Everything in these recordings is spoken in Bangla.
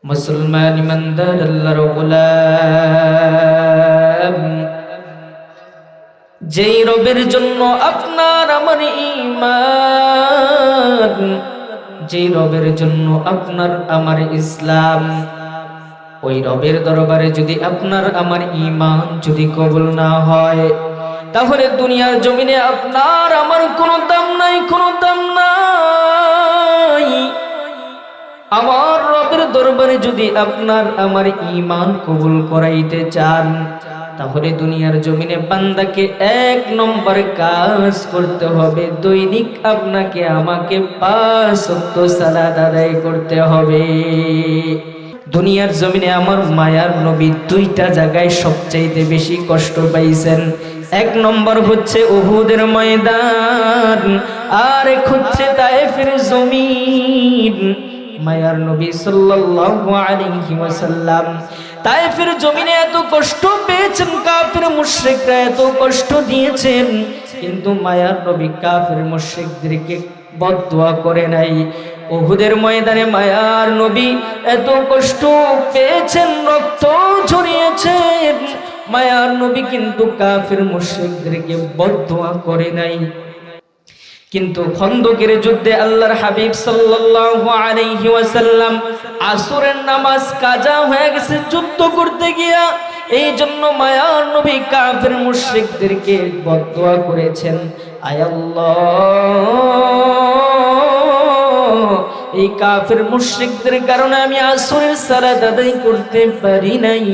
মুসলমান ইমানদার আল্লাহর গোলাম, যেই রবের জন্য আপনার আমার ঈমান, যেই রবের জন্য আপনার আমার ইসলাম, ওই রবের দরবারে যদি আপনার আমার ঈমান যদি কবুল না হয়, তাহলে দুনিয়ার জমিনে আপনার আমার কোনো দাম নাই, কোনো দাম নাই। আমার রবের দরবারে যদি আপনার আমার ঈমান কবুল করাইতে চান, তাহলে দুনিয়ার জমিনে বান্দাকে এক নম্বর কাজ করতে হবে, দৈনিক আপনাকে আমাকে 5 ওয়াক্ত সালাত আদায় করতে হবে। দুনিয়ার জমিনে আমার মায়ার নবী 2টা জায়গায় সবচাইতে বেশি কষ্ট পাইছেন। এক নম্বর হচ্ছে উহুদের ময়দান, আর এক হচ্ছে তায়েফের জমিন। মায়ার নবী সাল্লাল্লাহু আলাইহি ওয়াসাল্লাম তায়েফের জমিনে এত কষ্ট পেয়েছেন, কাফির মুশরিকরা এত কষ্ট দিয়েছেন, কিন্তু মায়ার নবী কাফির মুশরিকদেরকে বদদুয়া করে নাই। উহুদের ময়দানে মায়ার নবী এত কষ্ট পেয়েছেন, রক্ত ঝরিয়েছেন, মায়ার নবী কিন্তু কাফির মুশরিকদেরকে বদদুয়া করে নাই। কিন্তু খন্দকের যুদ্ধে আল্লাহর হাবিব সাল্লাল্লাহু আলাইহি ওয়াসাল্লাম আসরের নামাজ কাজা হয়ে গেছে যুদ্ধ করতে গিয়া, এই জন্য মায়ার নবী কাফির মুশরিকদেরকে বদদুয়া করেছেন, আয় আল্লাহ, এই কাফির মুশরিকদের কারণে আমি আসরের সালাত আদায় করতে পারি নাই।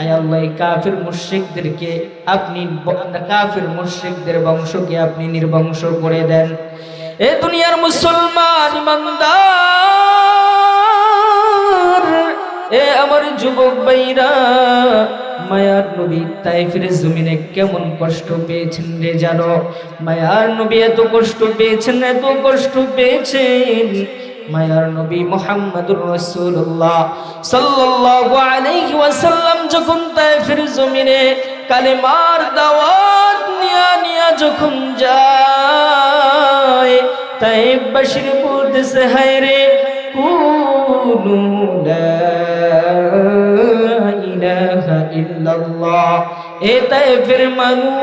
আয় আল্লাহ, এই কাফির মুশরিকদেরকে আপনি, কাফির মুশরিকদের বংশকে আপনি নির্বংশ করে দেন। এ দুনিয়ার মুসলমান ইমানদার, এ আমার যুবক ভাইরা, মায়ার নবী তায়েফের জমিনে কেমন কষ্ট পেয়েছেন রে জানো? মায়ার নবী এত কষ্ট পেয়েছেন, এত কষ্ট পেয়েছেন। মায়ার নবী মুহাম্মদুর রাসূলুল্লাহ সাল্লাল্লাহু আলাইহি ওয়াসাল্লাম যখন তায়েফের জমিনে কালেমার দাওয়াত নিয়া যখন যায়, তায়েফবাসীর বলতেছে, হায় রে কুলু লা ইলাহা ইল্লাল্লাহ। এ তায়েফের মানুষ,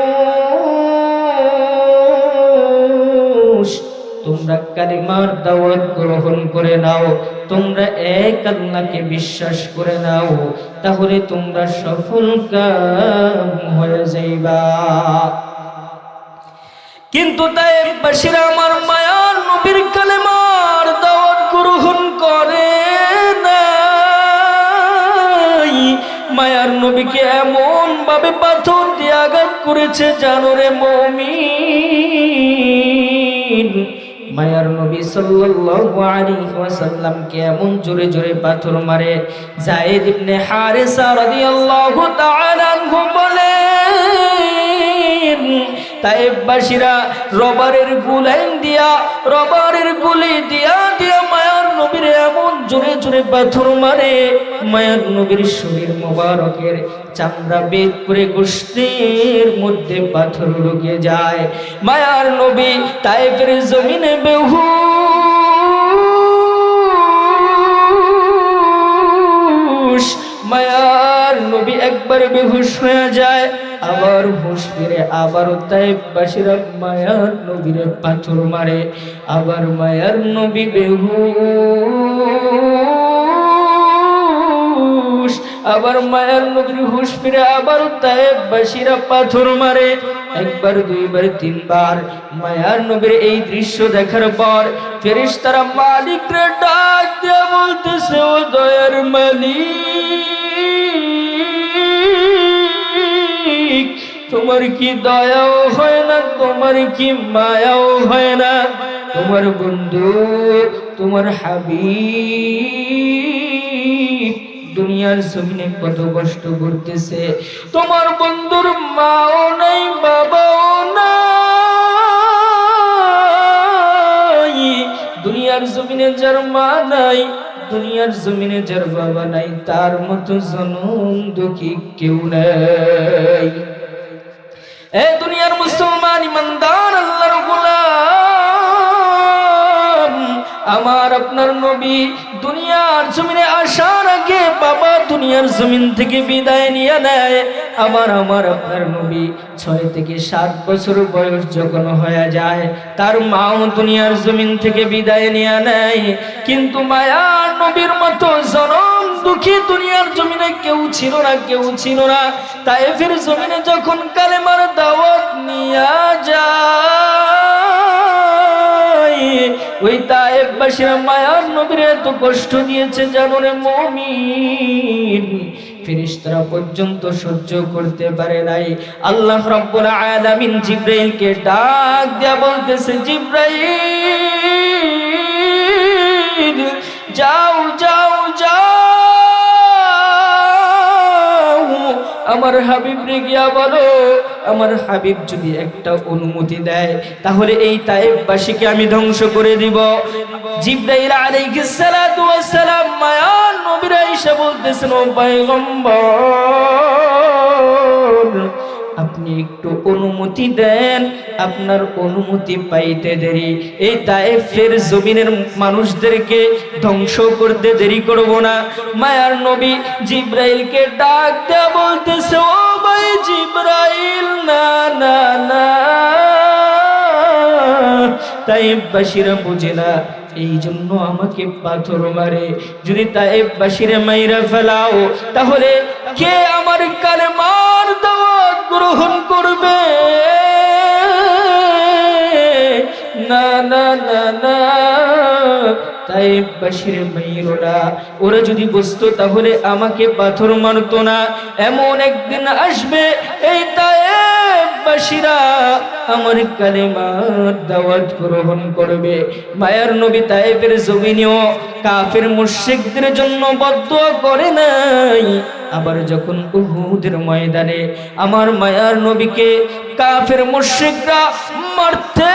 তোমরা কালিমার দাওয়াত গ্রহণ করে নাও, তোমরা এক আল্লাহকে বিশ্বাস করে নাও, তাহলে তোমরা সফল কাম হয়ে যাইবা। কিন্তু তায়েফবাসীরা আমার মায়ার নবীর কালিমার দাওয়াত গ্রহণ করে নাই। মায়ার নবীকে এমন ভাবে পাথর দিয়ে আঘাত করেছে জানো রে মুমিন। মায়ার নবী সাল্লাল্লাহু আলাইহি ওয়াসাল্লামকে এমন জোরে জোরে পাথর মারে, যায়েদ ইবনে হারিসা রাদিয়াল্লাহু তাআলা আনহু বলেন, তায়েফবাসীরা রবারের গুলাইন দিয়া, রবারের গুলি দিয়া দিয়া মায়ার নবীর এমন জোরে জোরে পাথর মারে, মায়ার নবীর শরীর মোবারকের চামড়া বেদ করে গোশতের মধ্যে পাথর ঢুকে যায়। মায়ার নবী তায়েফের জমিনে বেহুশ, মায়ার নবী একবার বেহুশ হয়ে যায়, আবার হুশ ফিরে, আবারও তায়েফবাসীরা মায়ার নবীরে পাথর মারে, আবার মায়ার নবী বেহুশ, আবার মায়ার নবীর হুশ ফিরে, আবার তায়েফবাসীরা পাথর মারে। একবার, দুইবার, তিনবার মায়ার নবীর এই দৃশ্য দেখার পর ফেরেশতারা মালিকরে ডাক দিয়ে বলতেছে, ও দয়ার মালিক, তোমার কি দয়াও হয় না, তোমার কি মায়াও হয় না? তোমার বন্ধু, তোমার হাবিব দুনিয়ার জমিনে কত কষ্ট করতেছে, তোমার বন্ধুর মাও নাই, বাবাও নাই। দুনিয়ার জমিনে যার মা নাই, দুনিয়ার জমিনে যার বাবা নাই, তার মতো জনম দুঃখী কেউ নাই। এ দুনিয়ার মুসলমান ইমানদার আল্লাহর গোলাম, আমার আপনার নবী দুনিয়ার জমিনে আসার আগে দুনিয়ার জমিন থেকে বিদায় নিয়ে নেয়, আমার আপনার নবী 6 থেকে 7 বছর বয়স যখন হয়ে যায়, তার মাও দুনিয়ার জমিন থেকে বিদায় নিয়ে নেয়। কিন্তু মায়ার নবীর মতো জনম দুঃখী দুনিয়ার জমিনে কেউ ছিল না। তায়েফের জমিনে যখন কালেমার দাওয়াত নিয়ে যায়, ওই তায়েফবাসীরা মায়ার নবীর এত কষ্ট দিয়েছে জানো রে মুমিন, ফেরেশতারা পর্যন্ত সহ্য করতে পারে নাই। আল্লাহ রাব্বুল আলামিন জিবরাইলকে ডাক দিয়া বলতেছে, জিবরাইল যাও আমার হাবিব রে গিয়া বলো, আমার হাবিব যদি একটা অনুমতি দেয় তাহলে এই তায়েফবাসীকে আমি ধ্বংস করে দিব। জিবরাইল আলাইহিস সালাতু ওয়াস সালাম মায়ার নবীর আয়েশা বলতেছেন, ও পয়গম্বর আপনি একটু অনুমতি দেন, আপনার অনুমতি পাইতে দেরি, এই তায়েফের জমিনের মানুষদেরকে ধ্বংস করতে দেরি করব না। মায়ার নবী জিবরাইলকে ডাক দেয়া বলতেছে, ও ভাই জিবরাইল না তায়েফবাসীরা বুঝে না, এই জন্য আমাকে পাথর মারে। যদি তায়েফবাসীরা মাইরা ফেলাও তাহলে কে আমার কালেমার দাওয়াত গ্রহণ করবে? না তায়েফবাসীরা মাইরো না, ওরা যদি বুঝতো তাহলে আমাকে পাথর মারতো না। এমন একদিন আসবে এই তায়েফবাসীরা আমার কালেমার দাওয়াত গ্রহণ করবে। মায়ার নবী তায়েফের জমিনেও কাফের মুশরিকদের জন্য বদদুয়া করে নাই, আবার যখন উহুদের ময়দানে আমার মায়ার নবীকে কাফের মুশরিকরা মারতে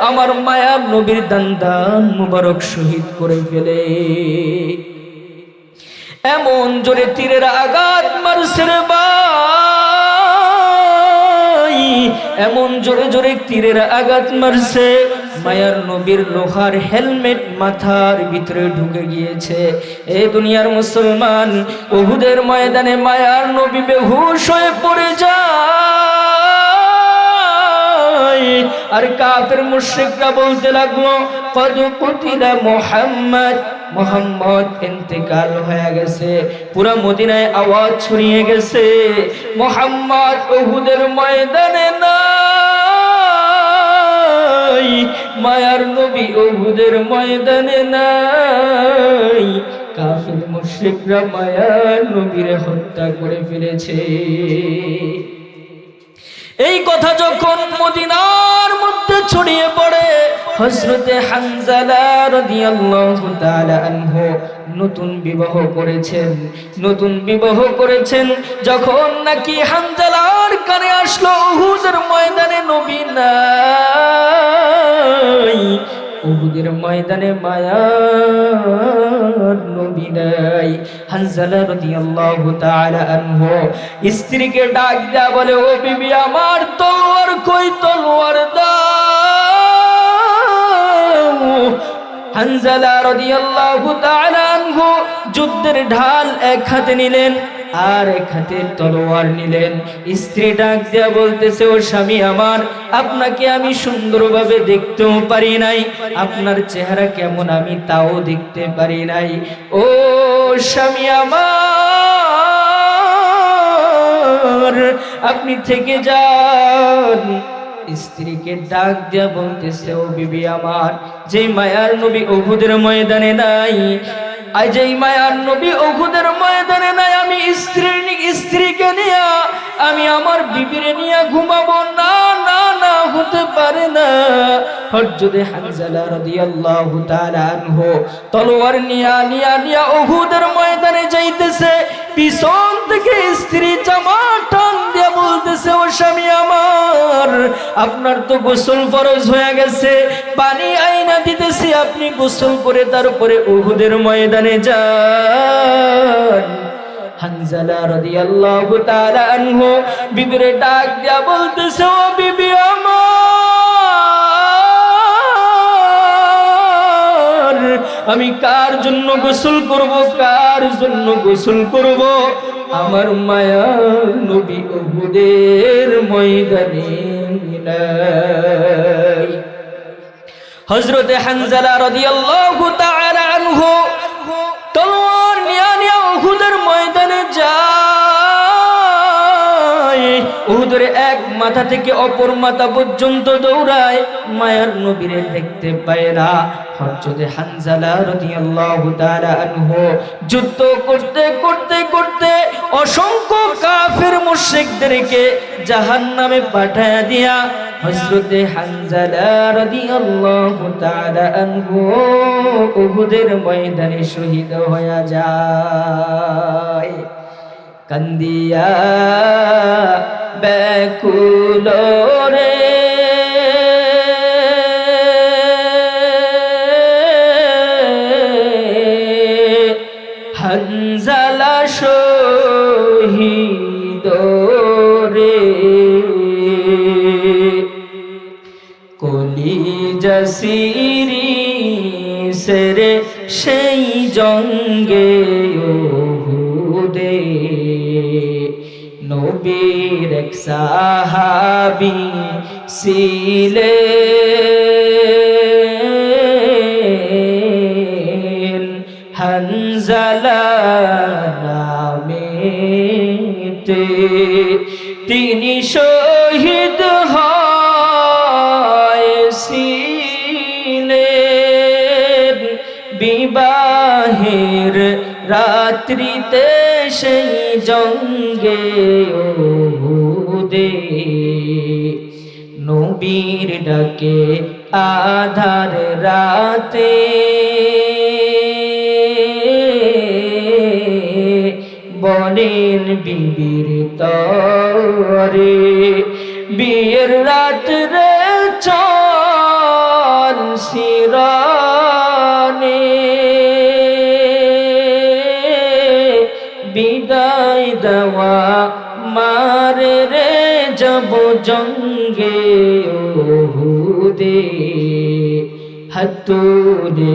আমার মায়ার নবীর দান মুবারক শহীদ করে ফেলে, এমন জোরে তীরের আঘাত মারছে রে ভাই, এমন জোরে তীরের আঘাত মারছে, মায়ার নবীর লোহার হেলমেট মাথার ভিতরে ঢুকে গিয়েছে। এই দুনিয়ার মুসলমান, উহুদের ময়দানে মায়ার নবী বেহুশ হয়ে পড়ে যায়, আর কাফের মুশরিকরা বলতে লাগলো, কদ কুতিলা মুহাম্মদ ইন্তেকাল হয়ে গেছে। পুরা মদিনায় আওয়াজ ছড়িয়ে গেছে, মুহাম্মদ উহুদের ময়দানে নাই, মায়ার নবী উহুদের ময়দানে নাই। কাফের মুশরিকরা মায়ার নবীরে হত্যা করে ফেলেছে। এই কথা যখন মদিনার মধ্যে ছড়িয়ে পড়ে, হযরতে হানজালা রাদিয়াল্লাহু তাআলা আনহু নতুন বিবাহ করেছেন। যখন নাকি হানজালার কানে আসলো উহুদের ময়দানে নবী নাই, উহুদের ময়দানে মায়ার নবী নাই, হানজালা রাদিয়াল্লাহু তাআলা আনহু স্ত্রীকে ডাক দেয়া বলে, ও বিবি আমার তলোয়ার কই, তলোয়ার দাও। হানজালা রাদিয়াল্লাহু তাআলা আনহু যুদ্ধের ঢাল এক হাতে নিলেন আর এক হাতে তলোয়ার নিলেন। স্ত্রী ডাক দেয়া বলতেছে, ও স্বামী আমার, আপনাকে আমি সুন্দরভাবে দেখতেও পারি নাই, আপনার চেহারা কেমন আমি তাও দেখতে পারি নাই, ও স্বামী আমার আপনি থেকে যান। স্ত্রীকে ডাক দেয়া বলতেছে, ও বিবি আমার, যে মায়ার নবী উহুদের ময়দানে নাই, আজ এই মায়ার নবী উহুদের ময়দানে নাই, আমি স্ত্রীকে নিয়ে আমি আমার বিবিরে নিয়ে ঘুমাবো না, হতে পারে না। হযরত হানজালা রাদিয়াল্লাহু তাআলা আনহু তলোয়ার নিয়া উহুদের ময়দানে যাইতেছে, পিছন থেকে স্ত্রী জামা টান দিয়া বলতেছে, ও স্বামী আমার, আপনার তো গোসল ফরজ হয়ে গেছে, পানি আইনা দিতেছি, আপনি গোসল করে তারপরে উহুদের ময়দানে যান। হানজালা রাদিয়াল্লাহু তাআলা আনহু বিবিরে ডাক দিয়া বলতেছে, ও বিবি আমার, আমি কার জন্য গোসল করব, কার জন্য গোসল করব? আমার মায়ার নবী উহুদের ময়দানে নাই। হযরতে হানজালা রাদিয়াল্লাহু তাআলা আনহু তলোয়ার নিয়ে উহুদের ময়দানে যায়। উহুদের এক মাথা থেকে অপর মাথা পর্যন্ত দৌড়ায়, মায়ার নবীরে দেখতে পায় না। হযরতে হানজালা রাদিয়াল্লাহু তাআলা আনহু যুদ্ধ করতে করতে করতে অসংখ্য কাফের মুশরিকদেরকে জাহান্নামে পাঠায়া দিয়া হযরতে হানজালা রাদিয়াল্লাহু তাআলা আনহু উহুদের ময়দানে শহীদ হয়ে যায়। কান্দিয়া ব্যাকুল রে হানজালা শহীদ রে, কলিজা সিরিছে রে সেই জঙ্গে উহুদে। নবীর এক সাহাবী ছিলেন হানজালা নামেতে, তিনি শহীদ হয়েছিলেন বিবাহের রাত্রিতে সেই জঙ্গে উহুদে। নবীর ডাকে আধার রাতে বলেন বিবির তরে, বিয়ের রাত্রে চল শিরানে, বিদায় দেওয়া মারে রে যাব জঙ্গে উহুদে। হাতুরে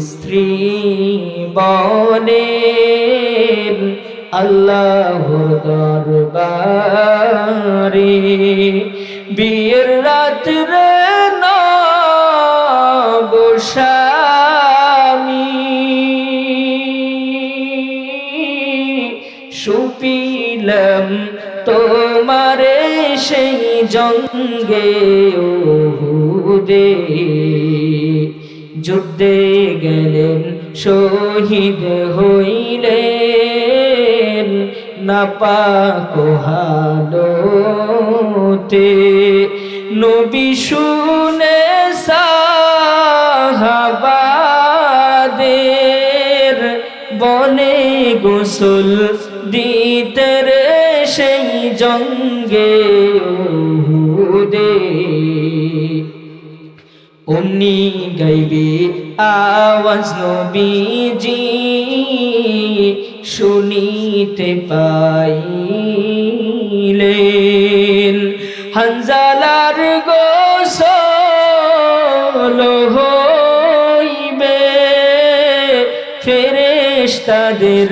স্ত্রী বলেন আল্লাহর দরবারে, বিয়ের রাত্রে না গোস্বামী, সুপিলাম তোমারে সেই জঙ্গে উহুদে। যুদ্ধে গেলেন শহীদ হইলেন নাপাক হালতে, নবী শুনে সাহাবাদের বনে গোসল দিতে রে সেই জঙ্গে উহুদে। অমনি গাইবে আওয়াজ নবীজি শুনিতে পাইলেন, হানজালার গোসল হইবে ফেরেশতাদের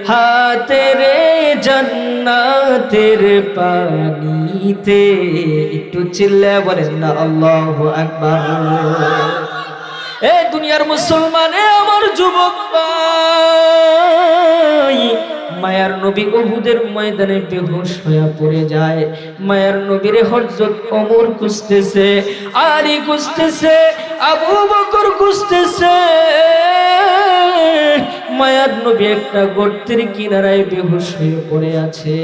হাতের জান্নাতের পানিতে। একটু চিল্লায়া বলেন না আল্লাহু আকবার। এ দুনিয়ার মুসলমানে আমার যুবক ভাই, মায়ার নবী উহুদের ময়দানে বেহুশ হয়ে পড়ে যায়। মায়ার নবীরে হযরত ওমর খুঁজতেছে, আলী খুঁজতেছে, আবু বকর খুঁজতেছে। মায়ার নবী একটা গর্তের কিনারায় বেহুশ হয়ে পড়ে আছে।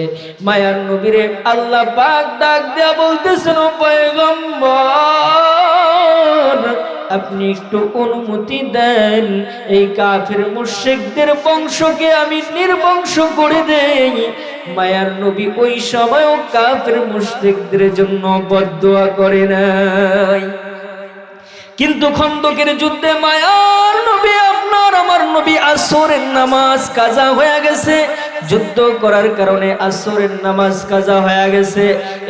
মায়ার নবীরে আল্লাহ পাক ডাক দেয়া বলতেছেন, ও পয়গম্বর আপনি একটু অনুমতি দেন, এই কাফের মুশরিকদের বংশকে আমি নির্বংশ করে দেই। মায়ার নবী ওই সময়ও কাফের মুশরিকদের জন্য বদদোয়া করে নাই। কিন্তু খন্দকের যুদ্ধে মায়ার নবী আপনার আমার নবী আসরের নামাজ কাজা হয়ে গেছে, যুদ্ধ করার কারণে আসরের নামাজ কাজা হয়ে গেছে।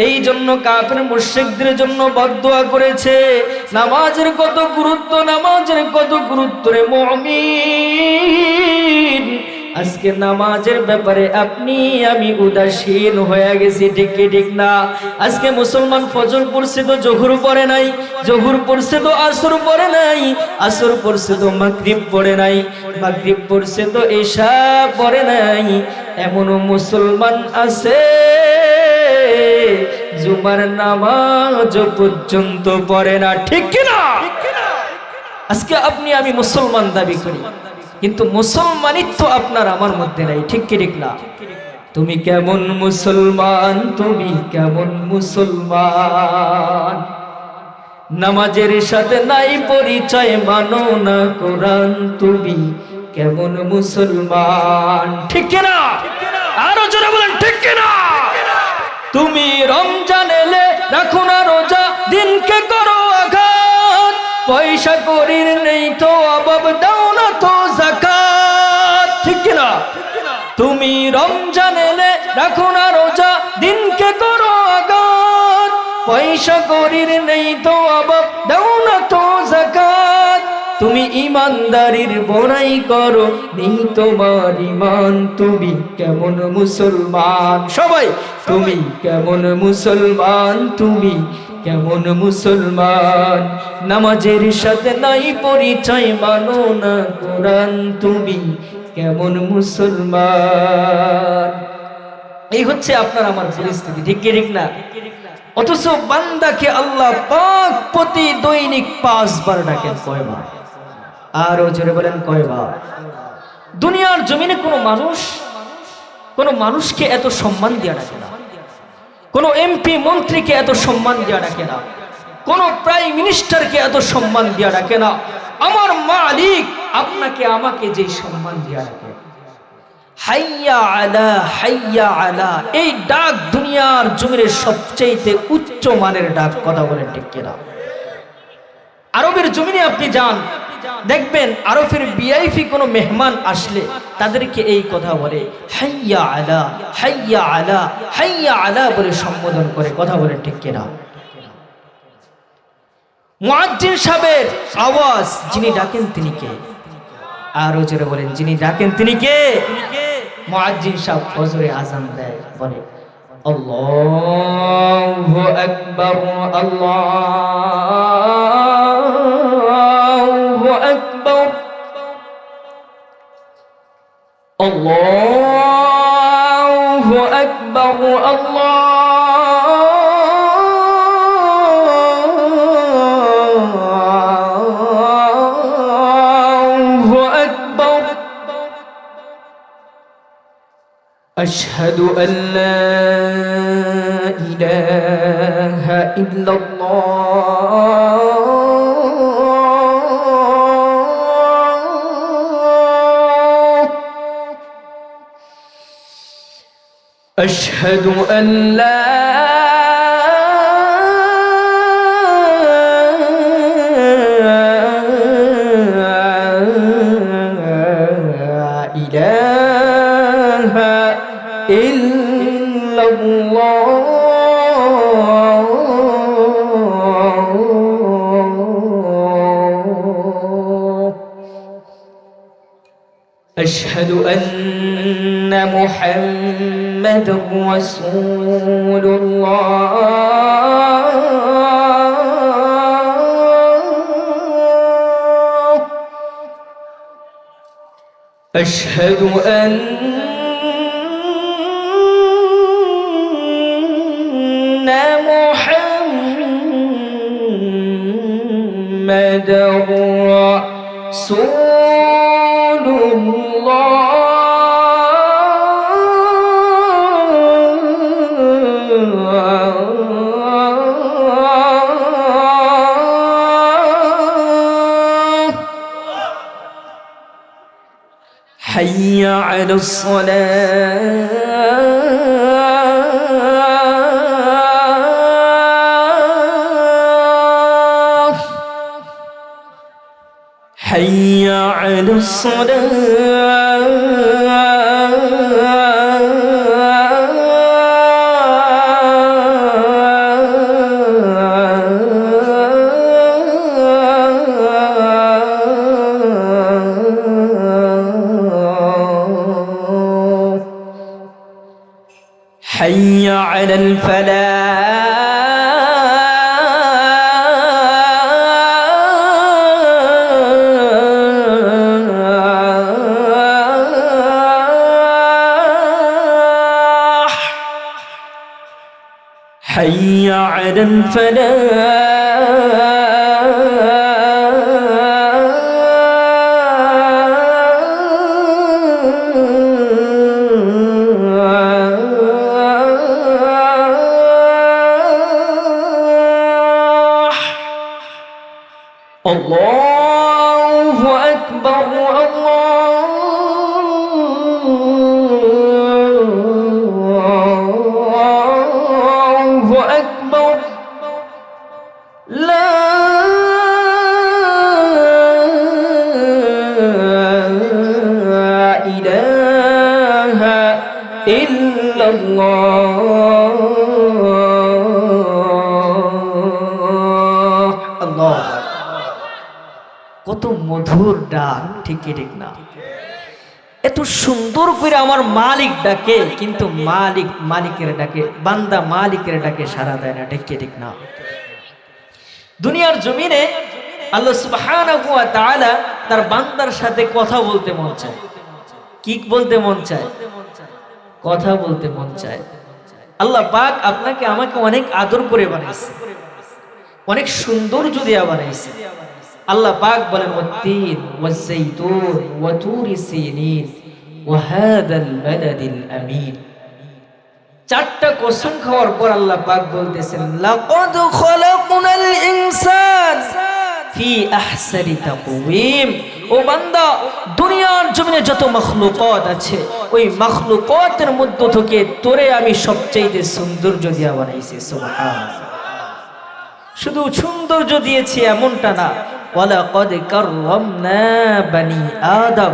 এই জন্য কাফের মুশরিকদের জন্য বদদুয়া করেছে। নামাজের কত গুরুত্ব, নামাজের কত গুরুত্ব রে মুমিন। আজকে নামাজের ব্যাপারে আপনি আমি উদাসীন হয়ে গেছি, ঠিক কি ঠিক না? আজকে মুসলমান ফজর পড়ছে তো জোহর পড়ে নাই, জোহর পড়ছে তো আসর পড়ে নাই, আসর পড়ছে তো মাগরিব পড়ে নাই, মাগরিব পড়ছে তো ইশা পড়ে নাই। এমনও মুসলমান আছে জুমার নামাজ পর্যন্ত পড়ে না, ঠিক কি না? আজকে আপনি আমি মুসলমান দাবি করি, কিন্তু মুসলমানিত্ব আপনার আমার মধ্যে নাই, ঠিক কি ঠিক না? তুমি কেমন মুসলমান, তুমি কেমন মুসলমান? নামাজের সাথে নাই পরিচয়, মানো না কোরআন, তুমি কেমন মুসলমান, ঠিক কি না? আরো জোরে বলেন ঠিক কি না? তুমি রমজান এলে রাখো না রোজা, দিনকে করো আঘাত, পয়সা করির নেই তো অভাব, দাও না তো যাকাত, ঠিক কি না? তুমি রমজান এলে রাখো না রোজা, দিনকে করো আঘাত, পয়সা করির নেই তো অভাব, দাও না তো যাকাত। তুমি ইমানদারির বড়াই করো, নেই তোমার ইমান, তুমি কেমন মুসলমান? সবাই তুমি কেমন মুসলমান, তুমি কেমন মুসলমান? নামাজের সাথে নাই পরিচয়, মানো না কোরআন, তুমি কেমন মুসলমান? এই হচ্ছে আপনার আমার পরিস্থিতি, ঠিক কি ঠিক না? অথচ বান্দাকে আল্লাহ পাক প্রতি দৈনিক 5 বার ডাকেন, কয়বার? আরো জোরে বলেন কয়বার? দুনিয়ার জমিনে কোনো মানুষকে এত সম্মান দেয়া ডাকে না, কোনো এমপি মন্ত্রীকে এত সম্মান দেয়া ডাকে না, কোনো প্রাইম মিনিস্টারকে এত সম্মান দেয়া ডাকে না। আমার মালিক আপনাকে আমাকে যে সম্মান দেয়া ডাকে, হাইয়া আলা হাইয়া আলা, এই ডাক দুনিয়ার জমিনের সবচেয়ে উচ্চ মানের ডাক, কথা বলেন ঠিক কিনা? আরবের জমিনে আপনি যান, দেখবেন আরবের ভিআইপি কোনো মেহমান আসলে তাদেরকে এই কথা বলে, হাইয়া আলা হাইয়া আলা হাইয়া আলা বলে সম্বোধন করে, কথা বলেন ঠিক কিনা? মুয়াজ্জিন সাহেবের আওয়াজ যিনি ডাকেন তিনি কে? আরো জোরে বলেন, যিনি ডাকেন তিনি কে? মুয়াজ্জিন সাহেব ফজরে আযান দেয়, বলে আল্লাহু আকবার, আল্লাহু আকবার, আল্লাহু আকবার, আল্লাহু আকবার, আশহাদু আল্লা ইলাহা ইল্লাল্লাহ, আশহাদু আল্লা ইলাহা ইল্লাল্লাহ, আশহাদু আন্না মুহাম্মাদুর রাসূলুল্লাহ, আশহাদু আন্না মুহাম্মাদুর রাসূলুল্লাহ, হাইয়া আলাস সালাহ, হাইয়া আলাস সালাহ। حي على الفلاح حي على الفلاح الله أكبر الله أكبر لا إله إلا الله الله কত মধুর ডাক, ঠিক কি ঠিক না? এত সুন্দর করে আমার মালিক ডাকে, কিন্তু মালিক মালিকের ডাকে, বান্দা মালিকের ডাকে সাড়া দেয় না, ঠিক কি ঠিক না? দুনিয়ার জমিনে আল্লাহ সুবহানাহু ওয়া তাআলা তার বান্দার সাথে কথা বলতে মন চায়। কি বলতে মন চায়? কথা বলতে মন চায়। আল্লাহ পাক আপনাকে আমাকে অনেক আদর করে বানাইছে, অনেক সৌন্দর্য দিয়া বানাইছে। আল্লাহ পাক বলেন ওয়াত্তিন ওয়াজ্জাইতুন ওয়া তুরি সিনিন ওয়া হাদাল বালাদিল আমিন। চারটা কসম খাওয়ার পর আল্লাহ পাক বলতেছেন লাকাদ খালাকনাল ইনসান ফি আহসানি তাকওয়িম। ও বান্দা, দুনিয়ার জমিনে যত মাখলুকাত আছে, ওই মাখলুকাতের মধ্য থেকে তোরে আমি সবচেয়ে সৌন্দর্য দিয়া বানাইছি। সুবহানাল্লাহ। শুধু সৌন্দর্য দিয়েছি এমনটা না, ওয়ালাকাদ কাররামনা বানি আদম।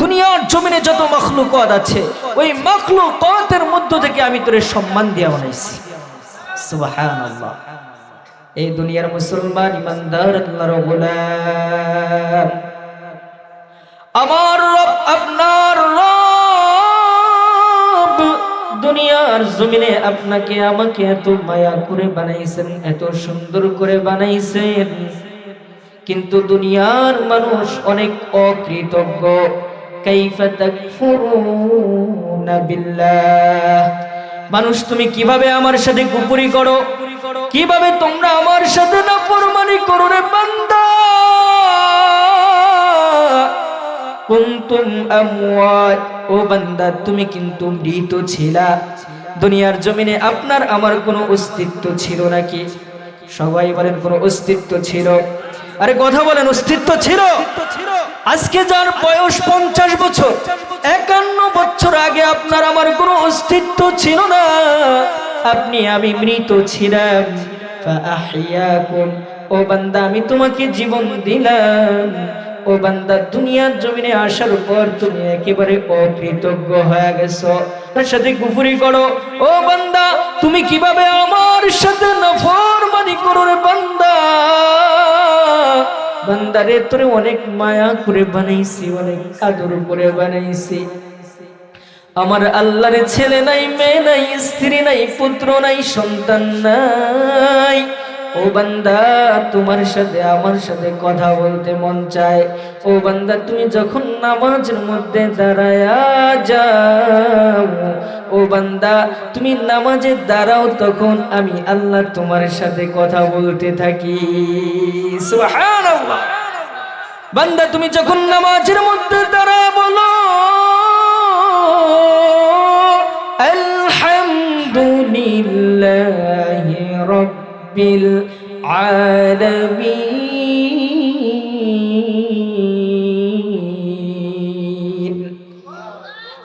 দুনিয়ার জমিনে যত মাখলুকাত আছে, ওই মাখলুকাতের মধ্য থেকে আমি তোরে সম্মান দিয়া বানাইছি। সুবহানাল্লাহ। এই দুনিয়ার মুসলমান ইমানদার আল্লাহর গোলাম, আমার রব আপনার রব দুনিয়ার জমিনে আপনাকে আমাকে এত মায়া করে বানাইছেন, এত সুন্দর করে বানাইছেন, কিন্তু দুনিয়ার মানুষ অনেক অকৃতজ্ঞ। কাইফা তাকফুরুনা বিল্লাহ। মানুষ তুমি কিভাবে আমার সাথে কুফরি করো, কিভাবে তোমরা আমার সাথে নাফরমানি করো রে বান্দা। কুনতুম আমওয়াত, ও বান্দা তুমি কিন্তু মৃত ছিলা। দুনিয়ার জমিনে আপনার আমার কোনো অস্তিত্ব ছিল নাকি? সবাই বলেন কোনো অস্তিত্ব ছিল? আরে কথা বলেন, অস্তিত্ব ছিল? আজকে যার বয়স 50 বছর, 51 বছর আগে আপনার আমার কোনো অস্তিত্ব ছিল না, আপনি আমি মৃত ছিলাম। ফাআহইয়াকুম, ও বান্দা আমি তোমাকে জীবন দিলাম। ও বান্দা, দুনিয়ার জমিনে আসার পর তুমি একেবারে অকৃতজ্ঞ হয়ে গেছো, তার সাথে কুফরি করো। ও বান্দা, তুমি কিভাবে আমার সাথে নাফরমানি করো রে বান্দা। বান্দারে তোরে অনেক মায়া করে বানাইছি, অনেক আদর করে বানাইছি। আমার আল্লাহর ছেলে নাই, মেয়ে নাই, স্ত্রী নাই, পুত্র নাই, সন্তান নাই। ও বান্দা, তোমার সাথে আমার সাথে কথা বলতে মন চায়। ও বান্দা, তুমি যখন নামাজের মধ্যে দাঁড়ায়া যাও, ও বান্দা তুমি নামাজে দাঁড়াও, তখন আমি আল্লাহ তোমার সাথে কথা বলতে থাকি। সুবহানাল্লাহ। বান্দা তুমি যখন নামাজের মধ্যে দাঁড়ায় বলো আলহামদুলিল্লাহি রাব্বিল আলামিন।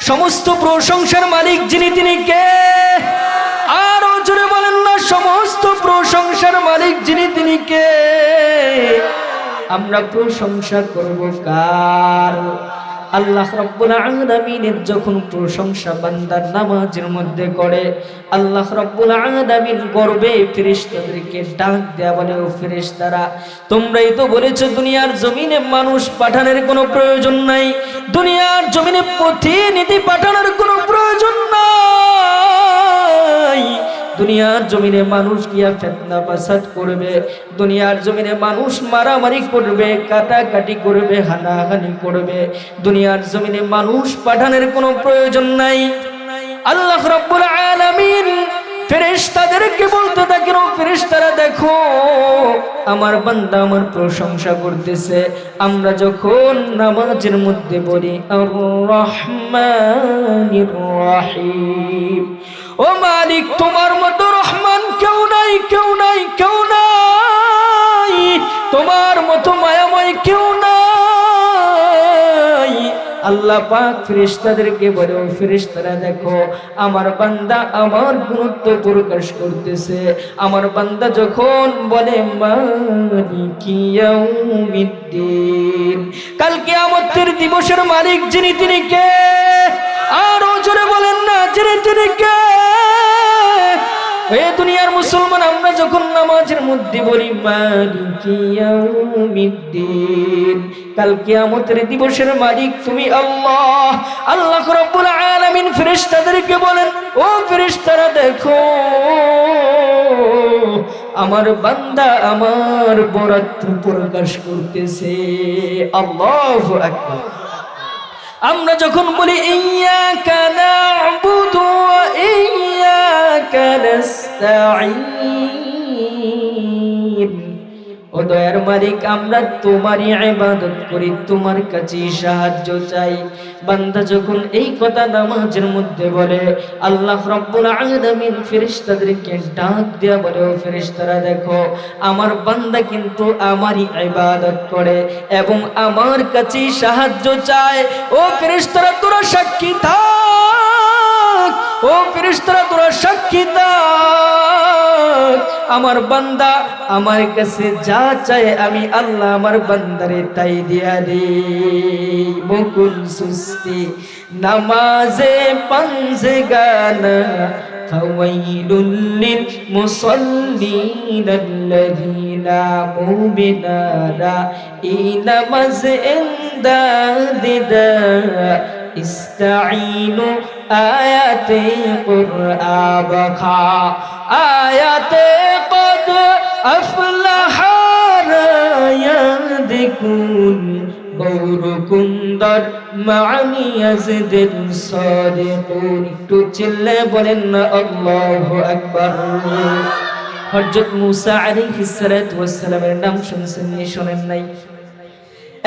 সমস্ত প্রশংসার মালিক যিনি, তিনি কে? আরো জোরে বলেন না, সমস্ত প্রশংসার মালিক যিনি, তিনি কে? আমরা প্রশংসা করব কার? আল্লাহ রাব্বুল আলামিনের যখন প্রশংসা বান্দার নামাজের মধ্যে করে, আল্লাহ রাব্বুল আলামিন গর্বে ফেরেশতাদেরকে ডাক দেয়া বলে, ও ফেরেশতারা, তোমরাই তো বলেছো দুনিয়ার জমিনে মানুষ পাঠানোর কোনো প্রয়োজন নাই, দুনিয়ার জমিনে প্রতিনিধি পাঠানোর কোনো প্রয়োজন নাই। দুনিয়ার জমিনে মানুষ গিয়া ফিতনা ফাসাদ করবে, দুনিয়ার জমিনে মানুষ মারামারি করবে, কাটাকাটি করবে, হানাহানি করবে। দুনিয়ার জমিনে মানুষ পাঠানোর কোনো প্রয়োজন নাই। আল্লাহ রাব্বুল আলামিন ফেরেশতাদেরকে বলতে থাকেন, ও ফেরেশতারা দেখো আমার বান্দা আমার প্রশংসা করতেছে। আমরা যখন নামাজের মধ্যে বলি আর রহমানির রহিম, ও মালিক তোমার মতো রহমান কেউ নাই, কেউ নাই, কেউ নাই, তোমার মতো মায়াময় কেউ নাই। আল্লাহ পাক ফেরেশতাদেরকে বলে, ও ফেরেশতারা দেখো আমার বান্দা আমার গুরুত্ব প্রকাশ করতেছে। আমার বান্দা যখন বলে মালিকি ইয়াউমিদ্দিন, কাল কিয়ামতের দিবসের মালিক যিনি তিনি কে? আরো জোরে বলেন না, যিনি তিনি কে? এ দুনিয়ার মুসলমান আমরা যখন নামাজের মধ্যে বলি মালিকি ইয়াউমিদ্দিন, কাল কিয়ামতের দিবসের মালিক তুমি আল্লাহ। আল্লাহ রাব্বুল আলামিন ফেরেশতাদেরকে বলেন, ও ফেরেশতারা দেখো আমার বান্দা আমার বরাত প্রকাশ করতেছে। আল্লাহু আকবার। আমরা যখন বলি ইয়্যাকা না'বুদু ওয়া ইয়্যাকা নাস্তাঈন, ও দয়ার মালিক আমরা তোমারই ইবাদত করি, তোমার কাছে সাহায্য চাই। বান্দা যখন এই কথা নামাজের মধ্যে বলে, আল্লাহ রাব্বুল আলামিন ফেরেশতাদেরকে ডাক দেয়া বলে, ও ফেরেশতারা দেখো আমার বান্দা কিন্তু আমারই ইবাদত করে এবং আমার কাছে সাহায্য চায়। ও ফেরেশতারা তোরা সাক্ষী থাক, ও ফেরেশতারা তোরা সাক্ষী থাক, আমার বান্দা আমার কাছে যা চায় আমি আল্লাহ আমার বান্দারে তাই দিয়া দেই। মুকুল সুস্তি নামাজে পাঞ্জে গানা ফাওয়াইলুল লিল মুসাল্লিন আল্লাযীনা মুবিনারা ইনামাজ ইনদাদিদা ইস্তাঈনু আয়াতে কুরআন বখা আয়াতে কদ আফলাহা রায়াদিকুন গৌরকুন্দর মানি আজদিন সাদিকুন। একটু চিল্লে বলেন না আল্লাহু আকবার। হযরত মূসা আলাইহিস সালাতু ওয়াস সালামের নাম শুনছেন নি? শোনেন নাই?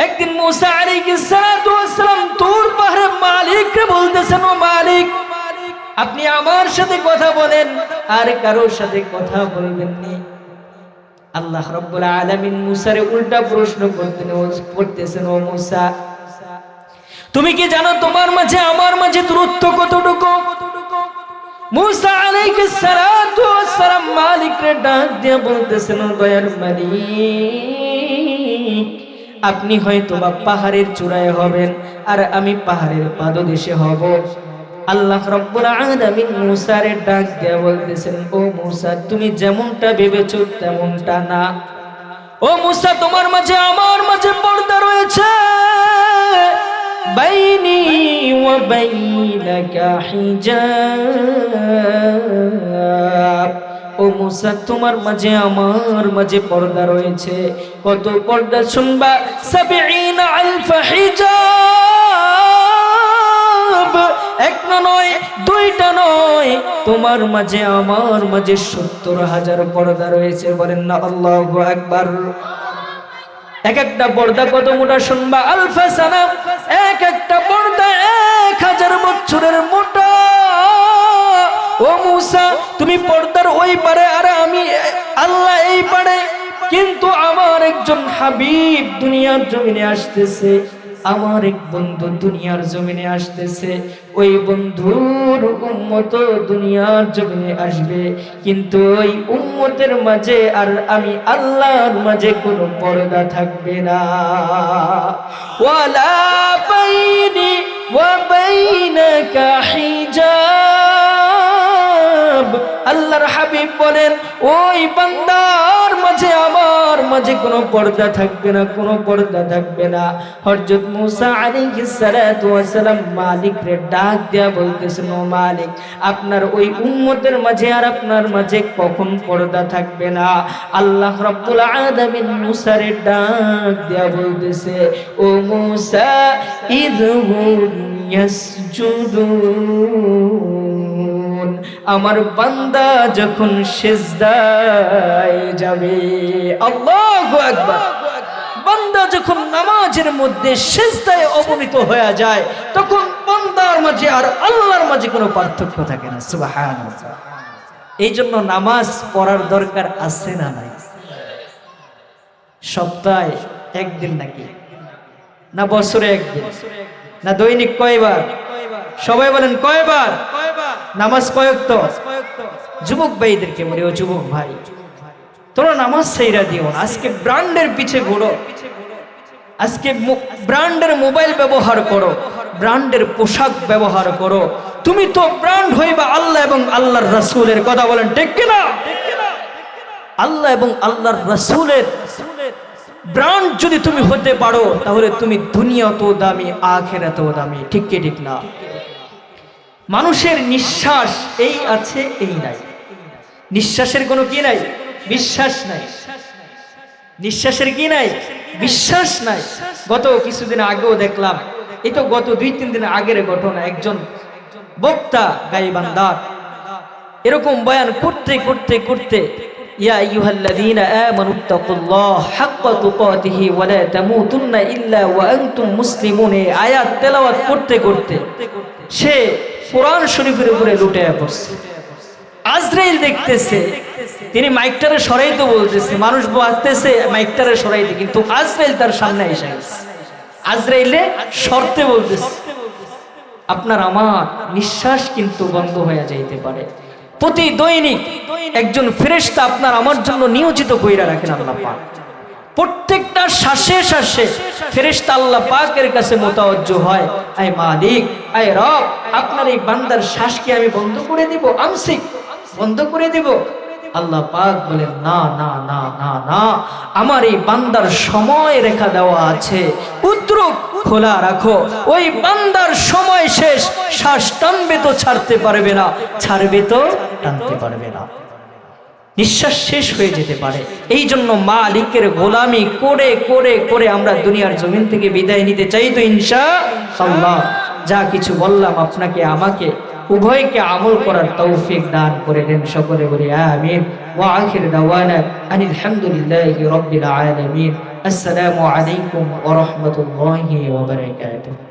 একদিন মূসা আলাইহিস সালাতু ওয়াস সালাম তুর পাহাড়ের মালিককে বলতেছেন, ও মালিক আপনি আমার সাথে কথা বলেন আর কারোর সাথে কথা বলবেন না। আল্লাহ রাব্বুল আলামিন মূসারে উল্টা প্রশ্ন করতেছেন, ও মূসা তুমি কি জানো তোমার মাঝে আমার মাঝে দূরত্ব কতটুকু? মূসা আলাইহিস সালাতু ওয়াস সালাম মালিককে ডাক দিয়ে বলতেছেন, ও দয়ার মালিক আপনি হয়তো বা পাহাড়ের চূড়ায় হবেন আর আমি পাহাড়ের পাদদেশে হব। আল্লাহ রাব্বুল আলামিন মূসারে ডাক দিয়ে বলতেছেন, ও মূসা তুমি যেমনটা ভেবেছো তেমনটা না। ও মূসা তোমার মাঝে আমার মাঝে পর্দা রয়েছে, বাইনি ওয়া বাইনাকা হিজাব। ও মূসা তোমার মাঝে আমার মাঝে পর্দা রয়েছে। কত পর্দা শুনবা? ৭০ আলফ হিজাব। একটা নয় দুইটা নয়, তোমার মাঝে আমার মাঝে ৭০,০০০ পর্দা রয়েছে। বলেন না আল্লাহু আকবার। এক একটা পর্দা কত মোটা শুনবা? আলফা সানা, এক একটা পর্দা ১০০০ বছরের মোটা। ও মূসা তুমি পর্দার ওই পারে আর আমি আল্লাহ এই পারে, কিন্তু আমার একজন হাবিব দুনিয়ার জমিনে আসতেছে, আমার এক বন্ধু দুনিয়ার জমিনে আসতেছে। ওই বন্ধুর উম্মত দুনিয়ার জমিনে আসবে, কিন্তু ওই উম্মতের মাঝে আর আমি আল্লাহর মাঝে কোনো পর্দা থাকবে না। ওয়ালা বাইনি ওয়া বাইনাকা হিজাব। আল্লাহর হাবিব বলেন ওই বান্দার মাঝে আমার মাঝে কোনো পর্দা থাকবে না, কোনো পর্দা থাকবে না। হযরত মূসা আলাইহিস সালাতু ওয়াস সালাম মালিকরে ডাক দিয়া বলতেছেন, ও মালিক, আপনার ওই উম্মতের মাঝে আর আপনার মাঝে কখন পর্দা থাকবে না? আল্লাহ রাব্বুল আলামিন মূসারে ডাক দিয়া বলতেছে, ও মূসা ইযহুম ইয়াসজুদুন, আমার বান্দা যখন সিজদায় যাবে, আল্লাহু আকবার, বান্দা যখন নামাজের মধ্যে সিজদায় অবনীত হয়ে যায় তখন বান্দার মাঝে আর আল্লাহর মাঝে কোনো পার্থক্য থাকে না। সুবহানাল্লাহ। এই জন্য নামাজ পড়ার দরকার আছে না নাই? সপ্তাহে একদিন নাকি, না বছরে একদিন, না দৈনিক কয়বার? সবাই বলেন কয়বার? নামাজ কয়ক্ত? যুবক ভাইদেরকে বলি, ও যুবক ভাই, তোমরা নামাজ ছাইরা দিও না। আজকে ব্র্যান্ডের পিছে ঘোরো, আজকে ব্র্যান্ডের মোবাইল ব্যবহার করো, ব্র্যান্ডের পোশাক ব্যবহার করো। তুমি তো ব্র্যান্ড হইবা আল্লাহ এবং আল্লাহর রাসূলের। কথা বলেন ঠিক কিনা? আল্লাহ এবং আল্লাহর রাসূলের ব্র্যান্ড যদি তুমি হতে পারো তাহলে তুমি দুনিয়াতেও দামি, আখিরাতেও দামি। ঠিক কি ঠিক না? মানুষের নিঃশ্বাস এই আছে এই নাই, নিঃশ্বাসের কোনো কি নাই? বিশ্বাস নাই। নিঃশ্বাসের কি নাই? বিশ্বাস নাই। গত কিছুদিন আগেও দেখলাম, এই তো গত 2-3 দিন আগের ঘটনা, একজন বক্তা গাইবান্দার এরকম বয়ান করতে করতে করতে, ইয়া আইয়ুহাল্লাযীনা আমানুত্তাকুল্লাহ হাক্কা তুকাতিহি ওয়া লা তামুতুন্না ইল্লা ওয়া আনতুম মুসলিমুন, আয়াত তেলাওয়াত করতে করতে সে কোরআন শরীফের উপরে লুটিয়ে পড়ছে। আজরাইল দেখতেছে, তিনি মাইকটারে সরাইতে বলতেছে, মানুষ বাজতেছে মাইকটারে সরাইতে, কিন্তু আজরাইল তার সামনে এসে গেছে। আজরাইলে সরতে বলতেছে। আপনার আমার নিঃশ্বাস কিন্তু বন্ধ হয়ে যাইতে পারে। প্রতি দৈনিক একজন ফেরেশতা আপনার আমার জন্য নিয়োজিত কইরা রাখেন আল্লাহ পাক। প্রত্যেকটা শ্বাসে শ্বাসে ফেরেশতা আল্লাহ পাকের কাছে মুতাওয়াজ্জহ হয়, আয় মালিক, আয় রব, আপনার এই বান্দার শ্বাসকে আমি বন্ধ করে দিব, আমসিক, বন্ধ করে দিব। আল্লাহ পাক বলেন, না না না না না, আমার এই বান্দার সময় রেখা দেওয়া আছে, উদ্রুক খোলা রাখো। ওই বান্দার সময় শেষ, শ্বাস টানবে তো ছাড়তে পারবে না, ছাড়বে তো টানতে পারবে না, নিঃশ্বাস শেষ হয়ে যেতে পারে। এই জন্য মালিকের গোলামি করে করে করে আমরা দুনিয়ার জমিন থেকে বিদায় নিতে চাই তো ইনশাআল্লাহ। যা কিছু বললাম আপনাকে আমাকে উভয়কে আমল করার তৌফিক দান করে দেন। সকলে বলি আমিন। ওয়া আখির দাওয়ানা আনিল হামদুলিল্লাহি রাব্বিল আলামিন। আসসালামু আলাইকুম ওয়া রাহমাতুল্লাহি ওয়া বারাকাতুহু।